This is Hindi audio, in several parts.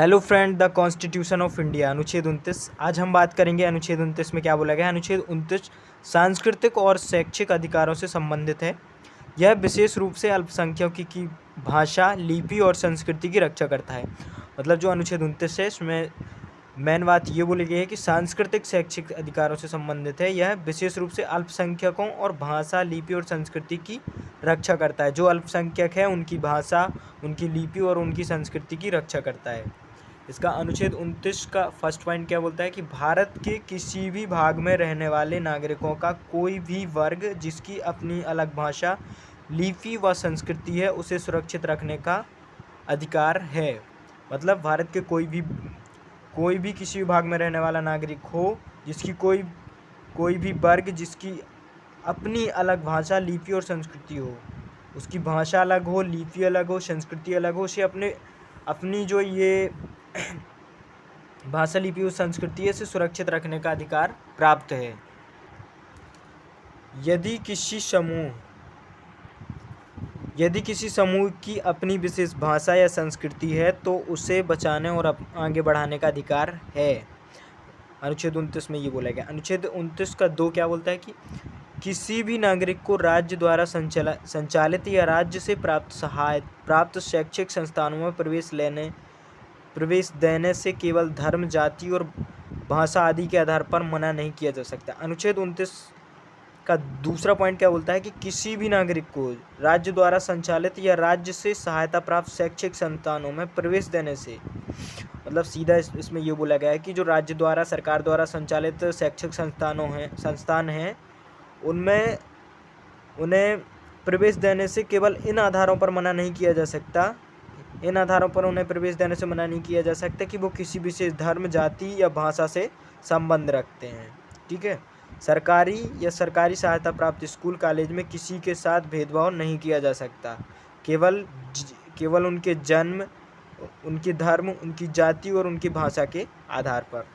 Hello friend, the constitution of India अनुच्छेद 29। आज हम बात करेंगे अनुच्छेद 29 में क्या बोला गया है। अनुच्छेद 29 सांस्कृतिक और शैक्षिक अधिकारों से संबंधित है। यह विशेष रूप से अल्पसंख्यकों की भाषा, लिपि और संस्कृति की रक्षा करता है। मतलब जो अनुच्छेद 29 है इसमें मेन बात ये बोली गई है कि सांस्कृतिक शैक्षिक अधिकारों से संबंधित है। यह विशेष रूप से अल्पसंख्यकों और भाषा, लिपि और संस्कृति की रक्षा करता है। जो अल्पसंख्यक है उनकी भाषा, उनकी लिपि और उनकी संस्कृति की रक्षा करता है। इसका अनुच्छेद 29 का फर्स्ट पॉइंट क्या बोलता है कि भारत के किसी भी भाग में रहने वाले नागरिकों का कोई भी वर्ग जिसकी अपनी अलग भाषा, लिपि व संस्कृति है उसे सुरक्षित रखने का अधिकार है। मतलब भारत के कोई भी किसी भी भाग में रहने वाला नागरिक हो जिसकी कोई भी वर्ग जिसकी अपनी अलग भाषा, लिपि और संस्कृति हो, उसकी भाषा अलग हो, लिपि अलग हो, संस्कृति अलग हो, उसे अपनी जो ये भाषा, लिपि और संस्कृति से सुरक्षित रखने का अधिकार प्राप्त है। यदि किसी समूह की अपनी विशेष भाषा या संस्कृति है तो उसे बचाने और आगे बढ़ाने का अधिकार है। अनुच्छेद 29 में ये बोला गया। अनुच्छेद 29 का 2 क्या बोलता है कि किसी भी नागरिक को राज्य द्वारा संचालित या राज्य से प्राप्त शैक्षिक संस्थानों में प्रवेश देने से केवल धर्म, जाति और भाषा आदि के आधार पर मना नहीं किया जा सकता। अनुच्छेद 29 का दूसरा पॉइंट क्या बोलता है कि किसी भी नागरिक को राज्य द्वारा संचालित या राज्य से सहायता प्राप्त शैक्षिक संस्थानों में प्रवेश देने से, मतलब सीधा इसमें ये बोला गया है कि जो राज्य द्वारा, सरकार द्वारा संचालित शैक्षिक संस्थान हैं उनमें उन्हें प्रवेश देने से केवल इन आधारों पर मना नहीं किया जा सकता। इन आधारों पर उन्हें प्रवेश देने से मना नहीं किया जा सकता कि वो किसी विशेष धर्म, जाति या भाषा से संबंध रखते हैं। ठीक है। सरकारी सहायता प्राप्त स्कूल, कॉलेज में किसी के साथ भेदभाव नहीं किया जा सकता। केवल उनके जन्म, उनके धर्म, उनकी जाति और उनकी भाषा के आधार पर।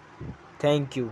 Thank you.